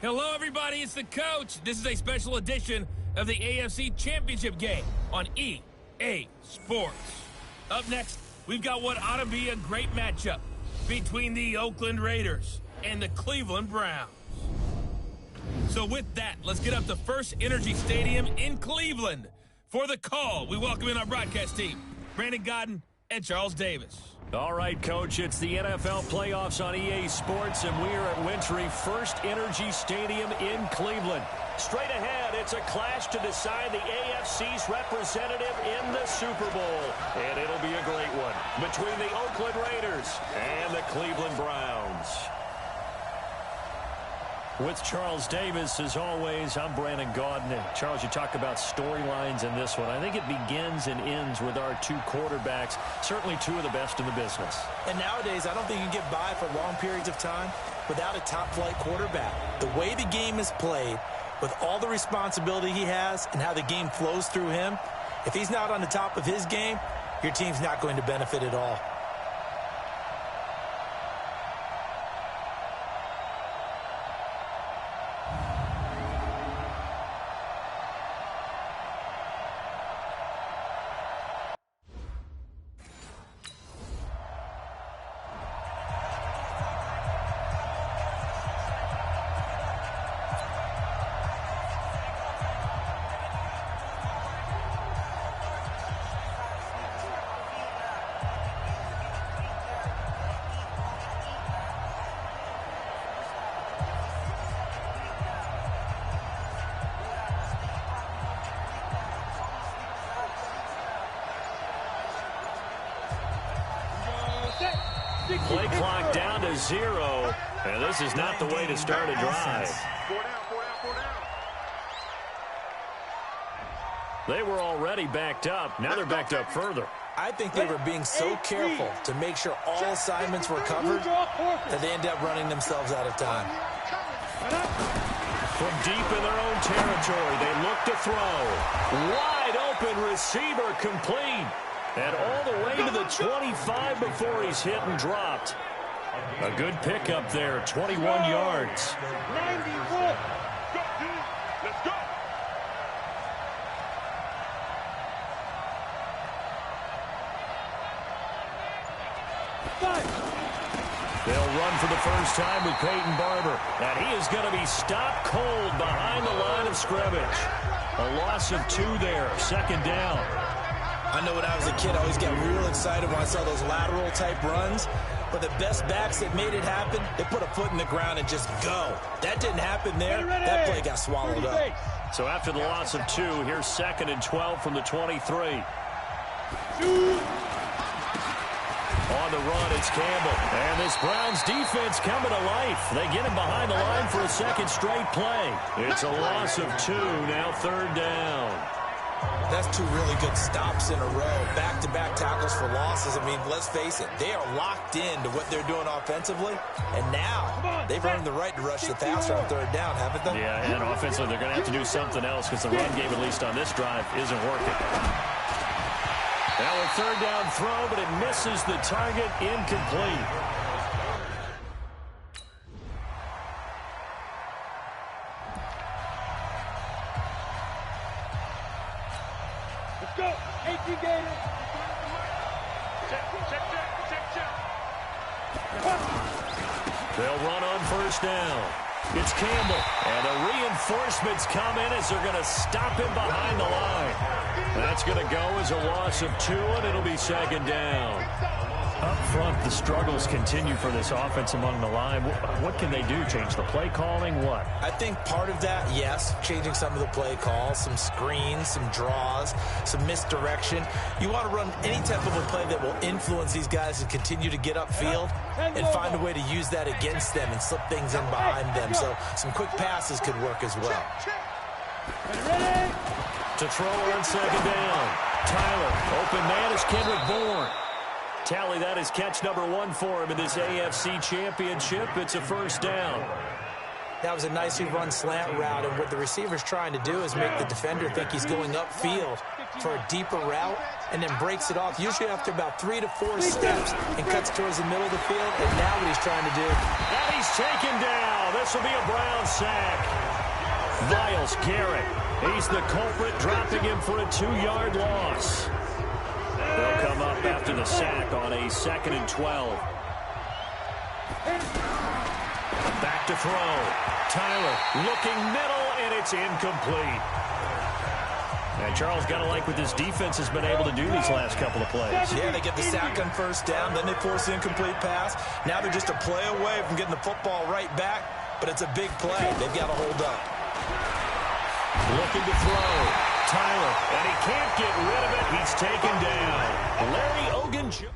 Hello, everybody. It's the coach. This is a special edition of the AFC Championship game on EA Sports. Up next, we've got what ought to be a great matchup between the Oakland Raiders and the Cleveland Browns. So with that, let's get up to First Energy Stadium in Cleveland. For the call, we welcome in our broadcast team, Brandon Godden and Charles Davis. All right, Coach, it's the NFL playoffs on EA Sports, and we are at Wintry First Energy Stadium in Cleveland. Straight ahead, it's a clash to decide the AFC's representative in the Super Bowl. And it'll be a great one between the Oakland Raiders and the Cleveland Browns. With Charles Davis, as always, I'm Brandon Gaudin. And Charles, you talk about storylines in this one. I think it begins and ends with our two quarterbacks, certainly two of the best in the business. And nowadays, I don't think you can get by for long periods of time without a top-flight quarterback. The way the game is played, with all the responsibility he has and how the game flows through him, if he's not on the top of his game, your team's not going to benefit at all. Play clock down to 0, and this is not the way to start a drive. They were already backed up. Now they're backed up further. I think they were being so careful to make sure all assignments were covered that they end up running themselves out of time. From deep in their own territory, they look to throw. Wide open receiver complete. And all the way to the 25 before he's hit and dropped. A good pickup there, 21 yards. 91. Let's go. They'll run for the first time with Peyton Barber. And he is going to be stopped cold behind the line of scrimmage. A loss of 2 there, second down. I know when I was a kid, I always get real excited when I saw those lateral-type runs. But the best backs that made it happen, they put a foot in the ground and just go. That didn't happen there. That play got swallowed up. So after the loss of 2, here's 2nd and 12 from the 23. On the run, it's Campbell. And this Browns defense coming to life. They get him behind the line for a second straight play. It's a loss of 2, now 3rd down. That's 2 really good stops in a row. Back-to-back tackles for losses. I mean, let's face it, they are locked into what they're doing offensively. And now they've earned the right to rush the passer on 3rd down, haven't they? Yeah, and offensively, they're going to have to do something else because the run game, at least on this drive, isn't working. Now a 3rd down throw, but it misses the target, incomplete. Go. 18 Gators. Check. They'll run on 1st down. It's Campbell. And the reinforcements come in as they're going to stop him behind the line. That's going to go as a loss of 2, and it'll be 2nd down. Up front, the struggles continue for this offense among the line. What can they do? Change the play calling? What? I think part of that, yes, changing some of the play calls, some screens, some draws, some misdirection. You want to run any type of a play that will influence these guys to continue to get upfield and find a way to use that against them and slip things in behind them. So some quick passes could work as well. To throw on 2nd down. Tyler, open man is Kendrick Bourne. Tally, that is catch number 1 for him in this AFC Championship. It's a 1st down. That was a nicely run slant route, and what the receiver's trying to do is make the defender think he's going upfield for a deeper route and then breaks it off, usually after about 3 to 4 steps, and cuts towards the middle of the field. And now what he's trying to do. And he's taken down. This will be a Brown sack. Myles Garrett, he's the culprit, dropping him for a 2-yard loss. They'll come up after the sack on a 2nd and 12. Back to throw. Tyler looking middle, and it's incomplete. And Charles, got to like what this defense has been able to do these last couple of plays. Yeah, they get the sack on first down, then they force the incomplete pass. Now they're just a play away from getting the football right back, but it's a big play. They've got to hold up. Looking to throw. Tyler, and he can't get rid of it. He's taken down. Larry Ogunjobi.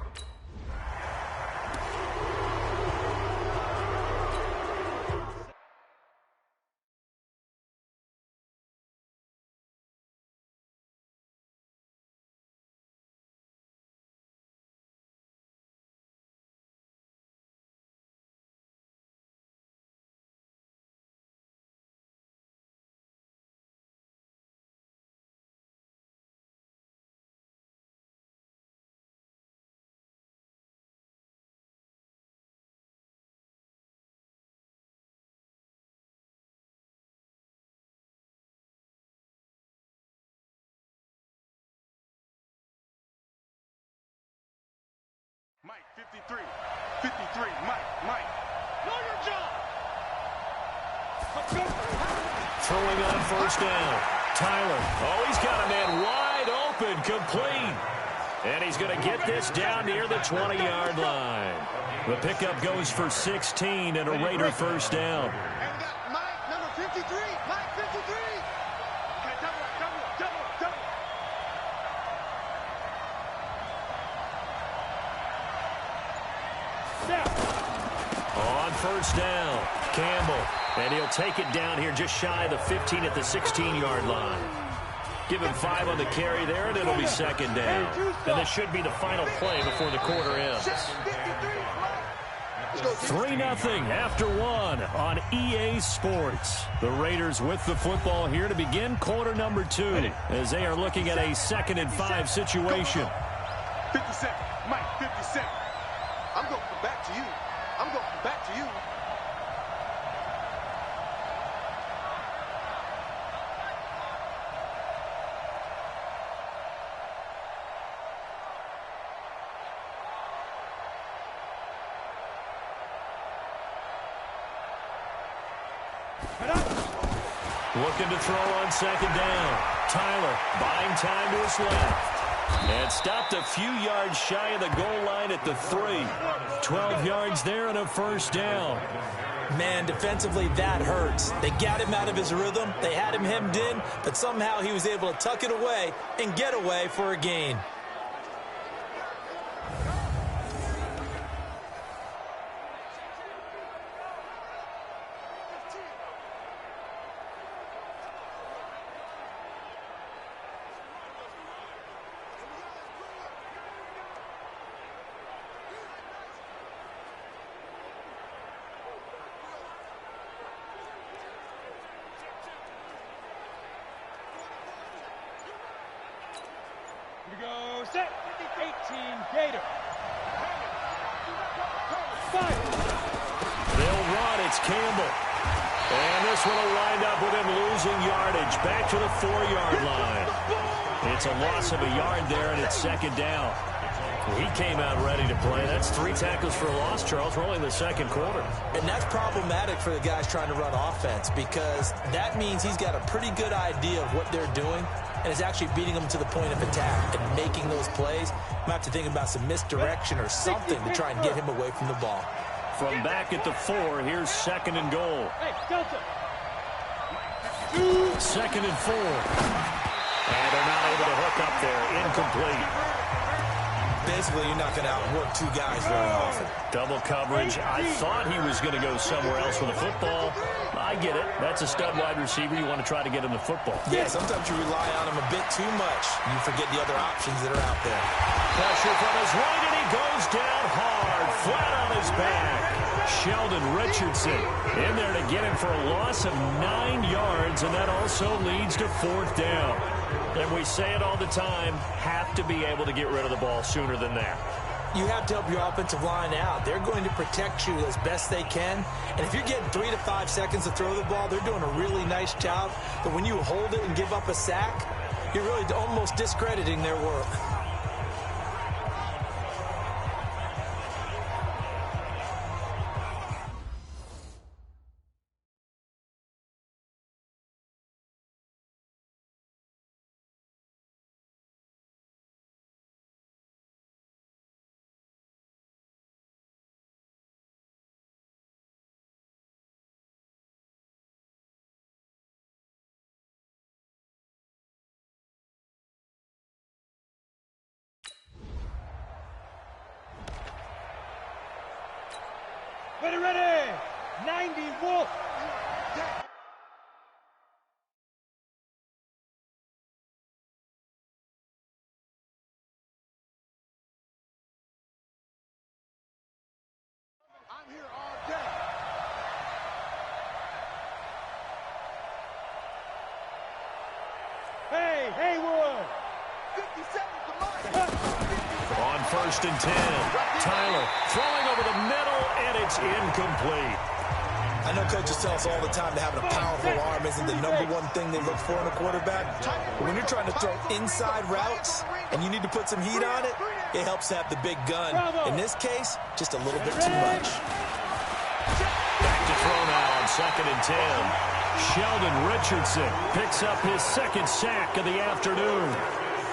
Mike, 53. 53, Mike. Know your job. Let's go. Throwing on first down. Tyler. Oh, he's got a man wide open, complete. And he's going to get this down near the 20-yard line. The pickup goes for 16 and a Raider first down. And we got Mike, number 53. Mike, 53. Okay, double. On first down, Campbell. And he'll take it down here just shy of the 15 at the 16-yard line. Give him 5 on the carry there, and it'll be second down. And this should be the final play before the quarter ends. 3-0 after 1 on EA Sports. The Raiders with the football here to begin quarter number 2 as they are looking at a 2nd and 5 situation. 57, Mike, 57. I'm going to come back to you. Looking to throw on second down. Tyler buying time to his left. And stopped a few yards shy of the goal line at the 3. 12 yards there and a first down. Man, defensively, that hurts. They got him out of his rhythm. They had him hemmed in, but somehow he was able to tuck it away and get away for a gain. Here we go, set, 18, Gator. Fire. They'll run, it's Campbell. And this one will wind up with him losing yardage. Back to the 4-yard line. It's a loss of a yard there, and it's second down. He came out ready to play. That's 3 tackles for a loss, Charles. We're only in the second quarter. And that's problematic for the guys trying to run offense because that means he's got a pretty good idea of what they're doing and is actually beating them to the point of attack and making those plays. Might have to think about some misdirection or something to try and get him away from the ball. From back at the 4, here's 2nd and goal. Hey, Delta. 2nd and 4. And they're not able to hook up there. Incomplete. Basically, you're not going to outwork 2 guys very often. Double coverage. I thought he was going to go somewhere else with the football. I I get it. That's a stud wide receiver. You want to try to get him the football. Yeah, sometimes you rely on him a bit too much. You forget the other options that are out there. Pressure from his right, and he goes down hard, flat on his back. Sheldon Richardson in there to get him for a loss of 9 yards, and that also leads to 4th down. And we say it all the time, have to be able to get rid of the ball sooner than that. You have to help your offensive line out. They're going to protect you as best they can. And if you're getting 3 to 5 seconds to throw the ball, they're doing a really nice job. But when you hold it and give up a sack, you're really almost discrediting their work. Ready, 90 Wolf. I'm here all day. Hey, Haywood. 57 to mark. On 1st and 10, Tyler throwing over the middle, and it's incomplete. I know coaches tell us all the time that having a powerful arm isn't the number one thing they look for in a quarterback. But when you're trying to throw inside routes and you need to put some heat on it, it helps to have the big gun. In this case, just a little bit too much. Back to throw now on 2nd and 10. Sheldon Richardson picks up his 2nd sack of the afternoon.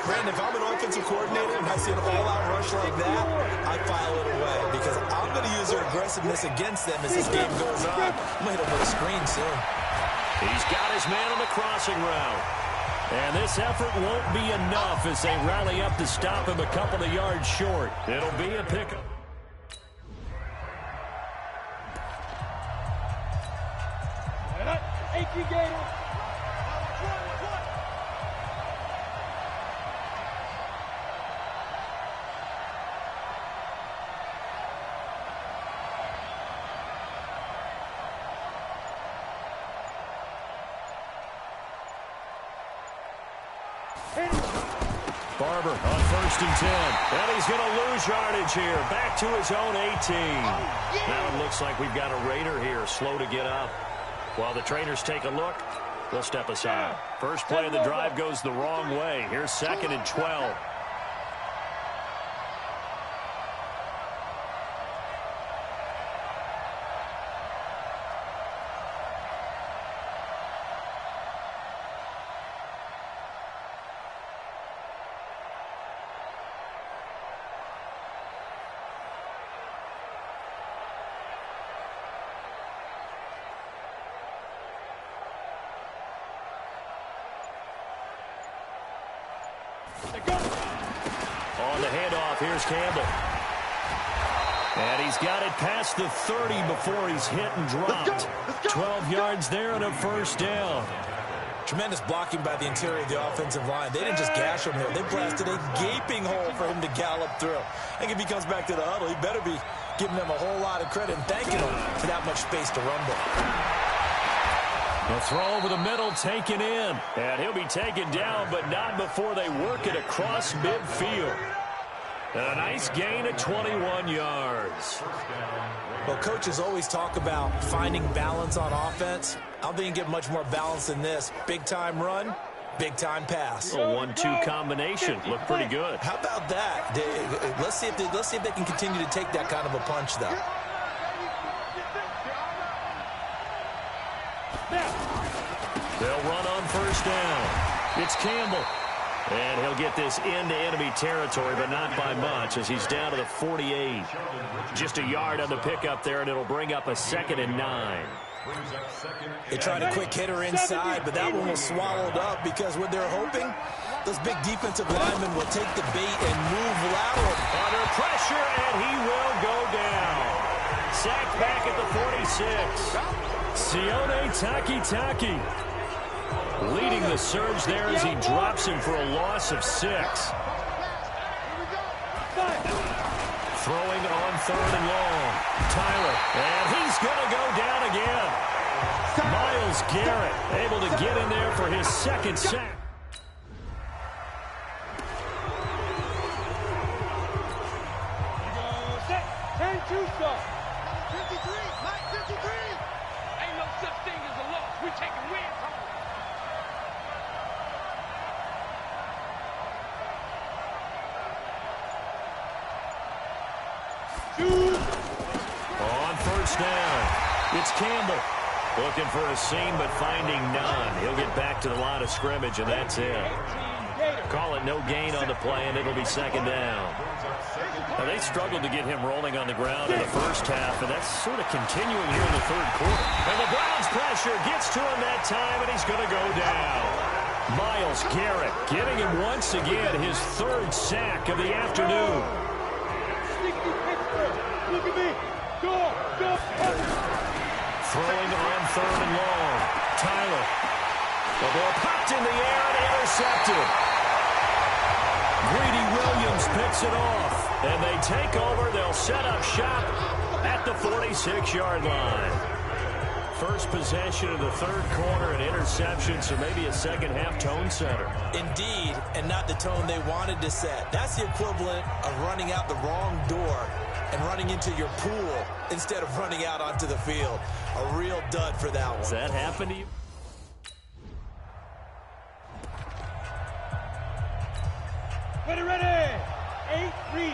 Brandon, if I'm an offensive coordinator and I see an all-out rush like that, I file it away because I'm going to use their aggressiveness against them as this game goes on. I'm going to hit them with a screen soon. He's got his man on the crossing route. And this effort won't be enough as they rally up to stop him a couple of yards short. It'll be a pickup. Barber on 1st and 10. And he's going to lose yardage here. Back to his own 18. Now it looks like we've got a Raider here, slow to get up. While the trainers take a look, we'll step aside. First play of the drive goes the wrong way. Here's 2nd and 12. On the handoff, here's Campbell. And he's got it past the 30 before he's hit and dropped. 12 yards there and a 1st down. Tremendous blocking by the interior of the offensive line. They didn't just gash him there. They blasted a gaping hole for him to gallop through. I think if he comes back to the huddle, he better be giving them a whole lot of credit and thanking them for that much space to rumble. The throw over the middle taken in. And he'll be taken down, but not before they work it across midfield. And a nice gain of 21 yards. Well, coaches always talk about finding balance on offense. I don't think you can get much more balance than this. Big-time run, big-time pass. A 1-2 combination. Looked pretty good. How about that? Let's see if they can continue to take that kind of a punch, though. They'll run on 1st down. It's Campbell. And he'll get this into enemy territory, but not by much as he's down to the 48. Just a yard on the pickup there, and it'll bring up a 2nd and 9. They tried a quick hitter inside, but that one was swallowed up because what they're hoping, those big defensive linemen will take the bait and move lateral. Under pressure, and he will go down. Sacked back at the 46. Sione Takitaki leading the surge there as he drops him for a loss of 6. Throwing on 3rd and long. Tyler, and he's going to go down again. Myles Garrett able to get in there for his 2nd sack. Ain't no such thing as a loss. We're taking wins home. On 1st down, it's Campbell. Looking for a seam, but finding none. He'll get back to the line of scrimmage, and that's it. Call it no gain on the play, and it'll be 2nd down. Now, they struggled to get him rolling on the ground in the 1st half, and that's sort of continuing here in the 3rd quarter. And the Browns' pressure gets to him that time, and he's going to go down. Myles Garrett getting him once again his 3rd sack of the afternoon. Look at me. Go. Throwing on 3rd and long. Tyler. The ball popped in the air and intercepted. Greedy Williams picks it off. And they take over. They'll set up shop at the 46-yard line. First possession of the 3rd quarter, an interception, so maybe a 2nd half tone setter. Indeed, and not the tone they wanted to set. That's the equivalent of running out the wrong door and running into your pool instead of running out onto the field. A real dud for that one. Does that happen to you? Ready. 8-3.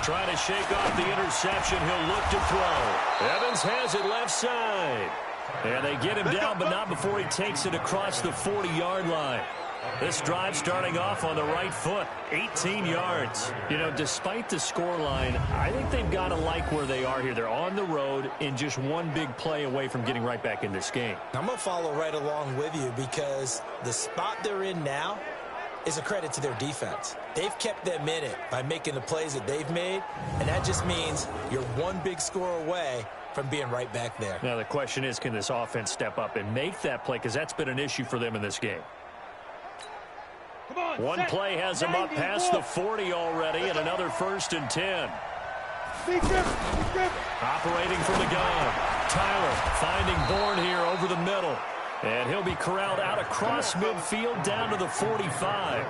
Trying to shake off the interception. He'll look to throw. Evans has it left side. And they get him down, but not before he takes it across the 40-yard line. This drive starting off on the right foot, 18 yards. You know, despite the scoreline, I think they've got to like where they are here. They're on the road and just one big play away from getting right back in this game. I'm going to follow right along with you because the spot they're in now is a credit to their defense. They've kept them in it by making the plays that they've made, and that just means you're one big score away from being right back there. Now the question is, can this offense step up and make that play? Because that's been an issue for them in this game. One play has them up past the 40 already, and another 1st and 10. Operating from the gun. Tyler finding Bourne here over the middle. And he'll be corralled out across midfield down to the 45.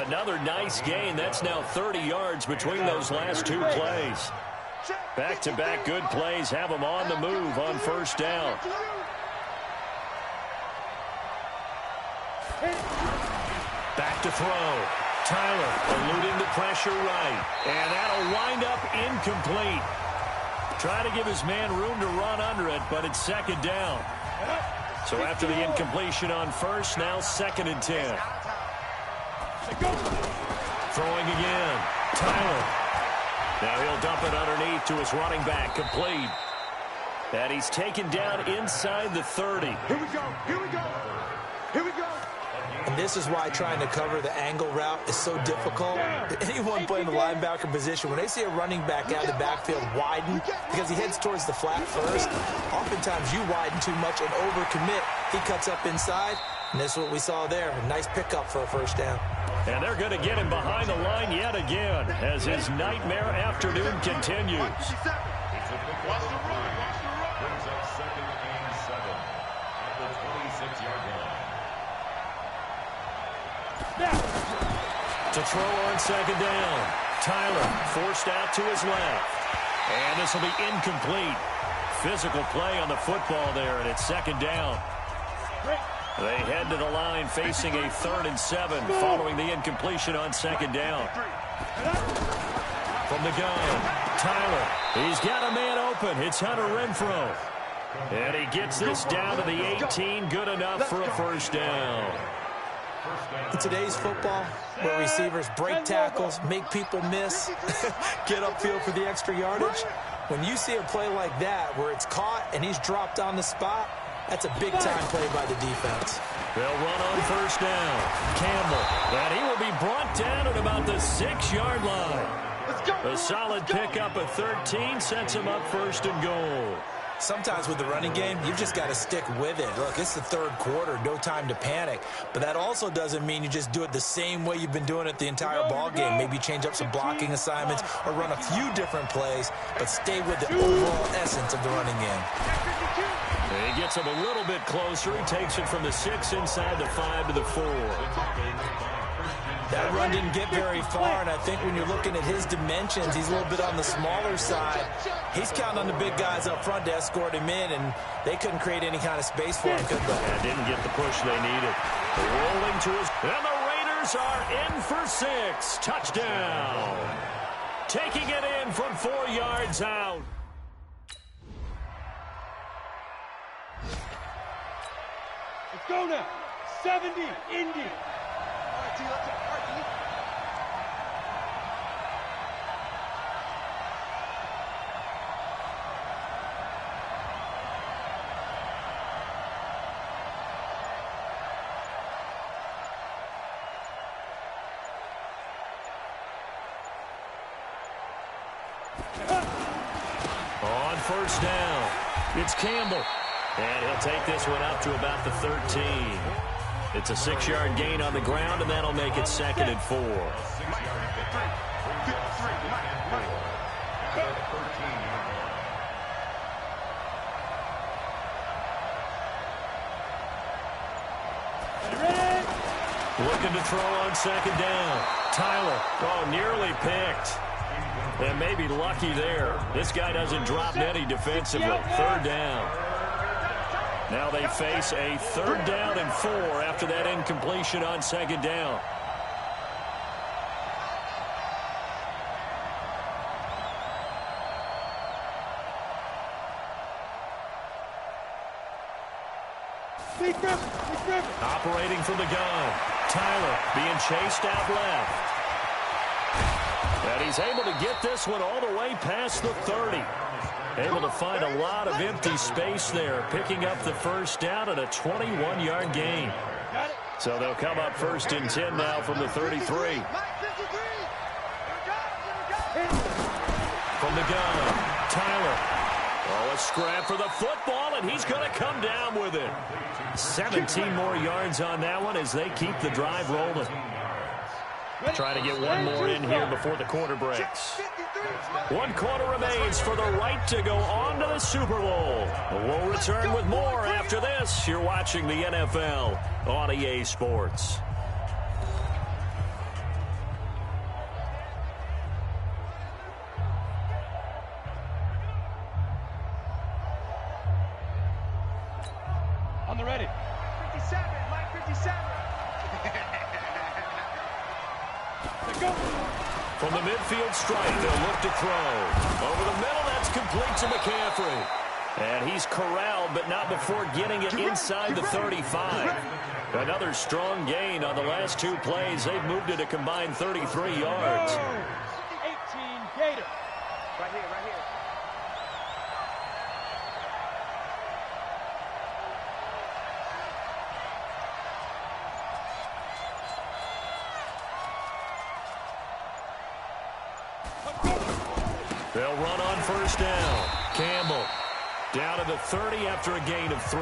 Another nice gain. That's now 30 yards between those last 2 plays. Back-to-back good plays have them on the move on 1st down. Back to throw. Tyler eluding the pressure right. And that'll wind up incomplete. Trying to give his man room to run under it, but it's 2nd down. So after the incompletion on 1st, now 2nd and 10. Throwing again. Tyler. Now he'll dump it underneath to his running back. Complete. And he's taken down inside the 30. Here we go. And this is why trying to cover the angle route is so difficult. Anyone playing the linebacker position, when they see a running back out of the backfield widen because he heads towards the flat first, oftentimes you widen too much and overcommit. He cuts up inside, and this is what we saw there. A nice pickup for a 1st down. And they're going to get him behind the line yet again as his nightmare afternoon continues. Watch the run. Brings up 2nd and 7 at the 26-yard line. To throw on 2nd down. Tyler forced out to his left. And this will be incomplete. Physical play on the football there, and it's 2nd down. They head to the line facing a 3rd and 7 following the incompletion on 2nd down. From the gun, Tyler. He's got a man open. It's Hunter Renfrow. And he gets this down to the 18. Good enough for a 1st down. In today's football, where receivers break tackles, make people miss, get upfield for the extra yardage, When you see a play like that where it's caught and he's dropped on the spot, that's a big-time play by the defense. They'll run on first down. Campbell, and he will be brought down at about the 6-yard line. A solid pickup of 13 sets him up first and goal. Sometimes with the running game, you've just got to stick with it. Look, it's the third quarter, no time to panic. But that also doesn't mean you just do it the same way you've been doing it the entire ball game. Maybe change up some blocking assignments or run a few different plays, but stay with the overall essence of the running game. He gets him a little bit closer. He takes it from the 6 inside the 5 to the 4. That run didn't get very far, and I think when you're looking at his dimensions, he's a little bit on the smaller side. He's counting on the big guys up front to escort him in, and they couldn't create any kind of space for him, could they? Yeah, didn't get the push they needed. Rolling to his... And the Raiders are in for 6. Touchdown. Taking it in from 4 yards out. Let's go now. 70, Indy. On first down, it's Campbell. And he'll take this one up to about the 13. It's a 6-yard gain on the ground, and that'll make it 2nd and 4. Looking to throw on 2nd down. Tyler, nearly picked. And maybe lucky there. This guy doesn't drop any defensively. 3rd down. Now they face a 3rd down and 4 after that incompletion on 2nd down. Operating from the gun. Tyler being chased out left. And he's able to get this one all the way past the 30. Able to find a lot of empty space there, picking up the 1st down and a 21-yard gain. So they'll come up 1st and 10 now from the 33. From the gun, Tyler. A scrap for the football, and he's going to come down with it. 17 more yards on that one as they keep the drive rolling. Trying to get one more in here before the quarter breaks. 1 quarter remains for the right to go on to the Super Bowl. We'll return with more after this. You're watching the NFL on EA Sports. On the ready. 57, Mike 57. From the midfield strike, they'll look to throw. Over the middle, that's complete to McCaffrey. And he's corralled, but not before getting it inside the 35. Another strong gain on the last 2 plays. They've moved it a combined 33 yards. 18 Gator. Right here, right here. They'll run on first down. Campbell down to the 30 after a gain of 3.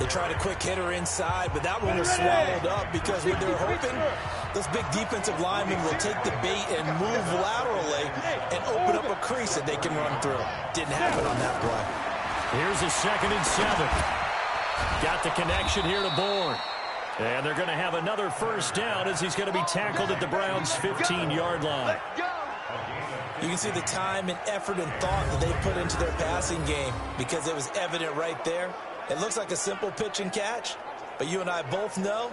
They tried a quick hitter inside, but that one was swallowed up because what they're hoping, those big defensive linemen will take the bait and move laterally and open up a crease that they can run through. Didn't happen on that play. Here's a 2nd and 7. Got the connection here to Bourne. And they're going to have another 1st down as he's going to be tackled at the Browns' 15-yard line. You can see the time and effort and thought that they put into their passing game because it was evident right there. It looks like a simple pitch and catch, but you and I both know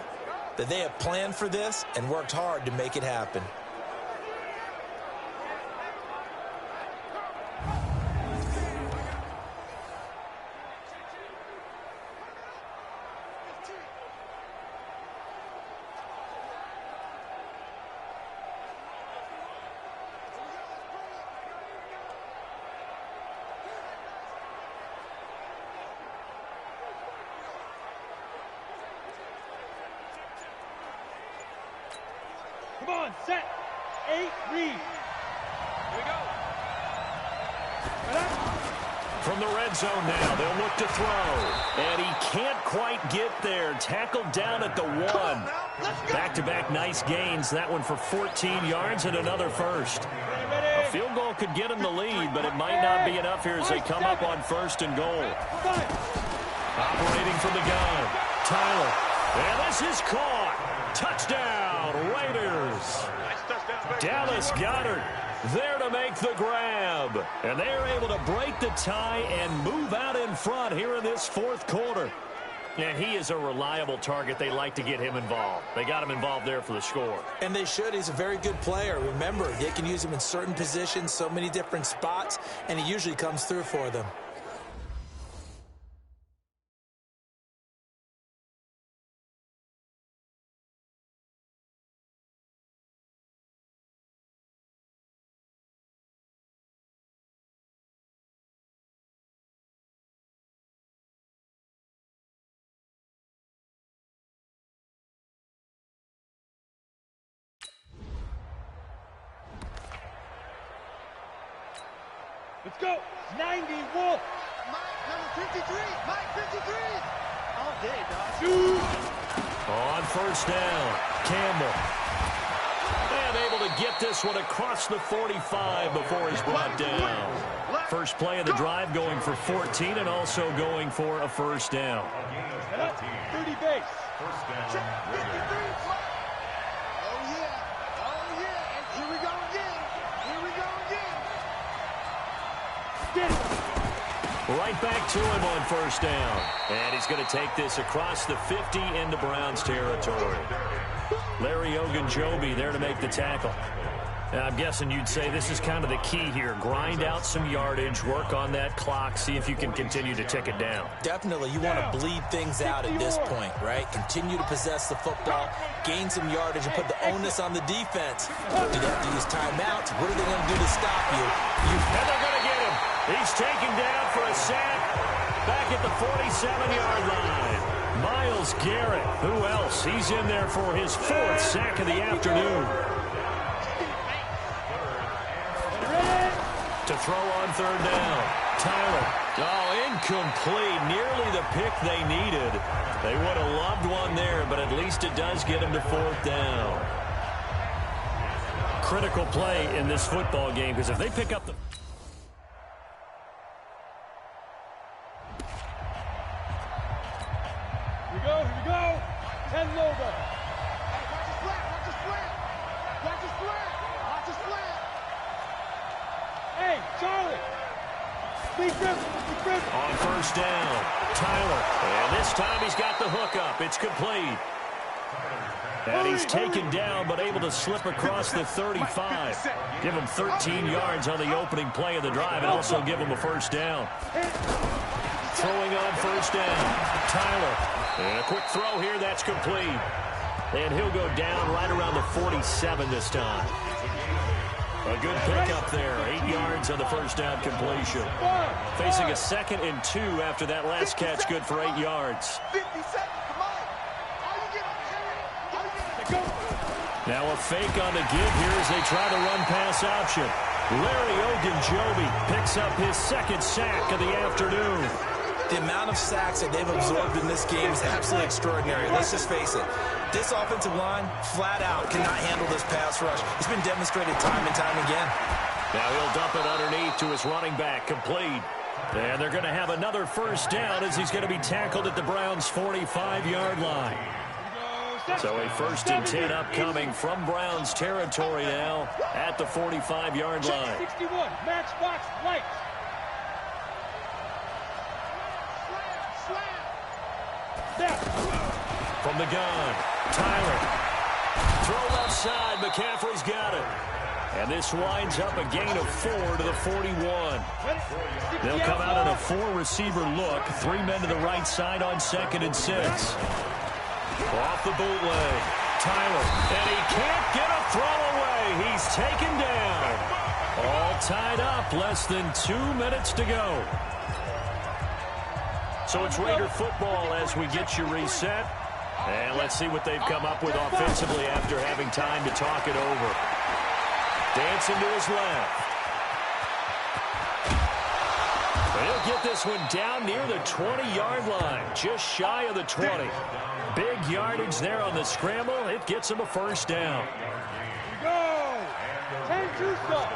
that they have planned for this and worked hard to make it happen. Come on, set. 8, read. Here we go. From the red zone now, they'll look to throw. And he can't quite get there. Tackled down at the 1. Back-to-back nice gains. That one for 14 yards and another first. A field goal could get him the lead, but it might not be enough here as they come up on 1st and goal. Operating from the gun, Tyler. And this is caught. Touchdown, Raiders. Dallas Goedert there to make the grab. And they're able to break the tie and move out in front here in this 4th quarter. And he is a reliable target. They like to get him involved. They got him involved there for the score. And they should. He's a very good player. Remember, they can use him in certain positions, so many different spots, and he usually comes through for them. Let's go. 90 Wolf. Mike, number 53. Mike, 53. All day, dog. On 1st down, Campbell. And able to get this one across the 45 before he's brought down. First play of the drive going for 14 and also going for a 1st down. 30 base. 1st down. Oh, yeah. Oh, yeah. And here we go again. Here we go again. Get it. Right back to him on 1st down. And he's going to take this across the 50 into Browns territory. Larry Ogunjobi there to make the tackle. Now, I'm guessing you'd say this is kind of the key here. Grind out some yardage, work on that clock, see if you can continue to tick it down. Definitely. You want to bleed things out at this point, right? Continue to possess the football, gain some yardage, and put the onus on the defense. Do they have to use timeouts? What are they going to do to stop you? And they're going to get him. He's taken down for a sack back at the 47-yard line. Myles Garrett, who else? He's in there for his 4th sack of the afternoon. To throw on 3rd down. Tyler. Oh, incomplete. Nearly the pick they needed. They would have loved one there, but at least it does get them to 4th down. Critical play in this football game, because if they pick up the... Here we go. 10 logo. Hey, watch his flat. Watch his flat. Watch his flat. Watch his flat. Hey, Charlie. Big grip. On 1st down, Tyler. And this time he's got the hook up. It's complete. And he's taken down but able to slip across the 35. Give him 13 yards on the opening play of the drive and also give him a 1st down. Throwing on 1st down, Tyler. And a quick throw here, that's complete. And he'll go down right around the 47 this time. A good pickup there, 8 yards on the 1st down completion. Facing a 2nd and 2 after that last catch, good for 8 yards. 50 seconds, come on. All you get. Now a fake on the give here as they try the run-pass option. Larry Ogunjobi picks up his 2nd sack of the afternoon. The amount of sacks that they've absorbed in this game is absolutely extraordinary. Let's just face it. This offensive line, flat out, cannot handle this pass rush. It's been demonstrated time and time again. Now he'll dump it underneath to his running back, complete. And they're going to have another 1st down as he's going to be tackled at the Browns' 45-yard line. So a 1st and 10 upcoming from Browns territory now at the 45-yard line. 61, matchbox light. From the gun, Tyler. Throw left side, McCaffrey's got it. And this winds up a gain of 4 to the 41. They'll come out in a 4-receiver look. 3 men to the right side on 2nd and 6. Off the bootleg, Tyler. And he can't get a throw away. He's taken down. All tied up, less than 2 minutes to go. So it's Raider football as we get you reset. And let's see what they've come up with offensively after having time to talk it over. Dancing to his left. He'll get this one down near the 20-yard line, just shy of the 20. Big yardage there on the scramble. It gets him a first down. Go! 10-2 stop.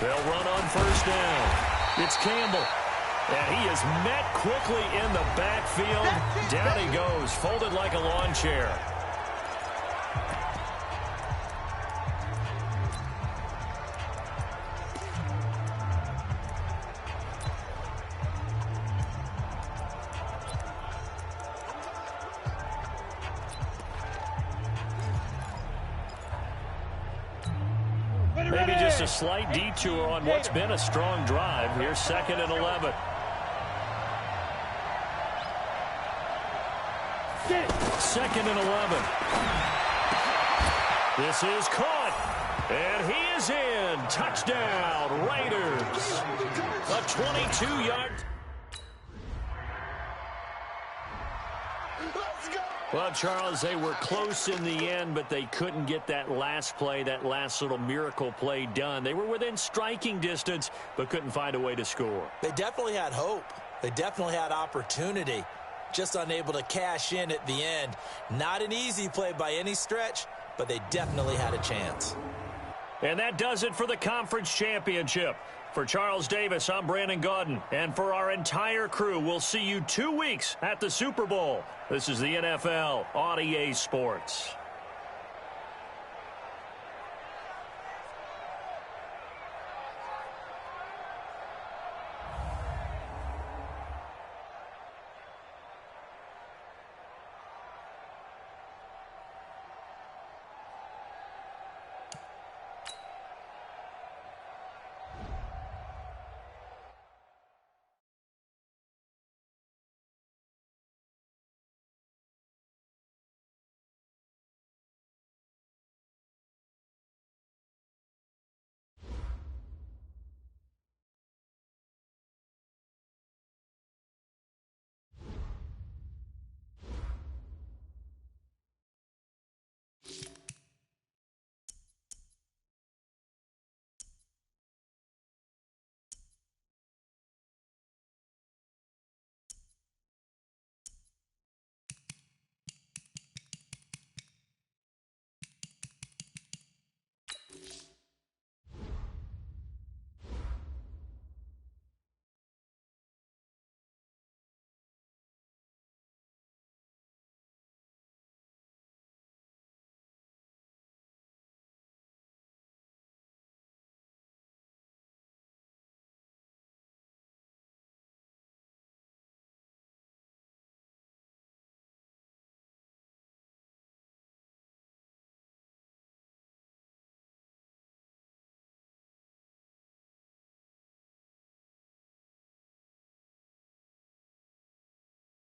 They'll run on first down. It's Campbell. And he is met quickly in the backfield. Down he goes, folded like a lawn chair. Maybe just a slight detour on what's been a strong drive. Here's 2nd and 11. Second and 11. This is caught. And he is in. Touchdown, Raiders. A 22-yard. Well, Charles, they were close in the end, but they couldn't get that last play, that last little miracle play done. They were within striking distance, but couldn't find a way to score. They definitely had hope. They definitely had opportunity. Just unable to cash in at the end. Not an easy play by any stretch, but they definitely had a chance. And that does it for the conference championship. For Charles Davis, I'm Brandon Gaudin. And for our entire crew, we'll see you 2 weeks at the Super Bowl. This is the NFL on EA Sports.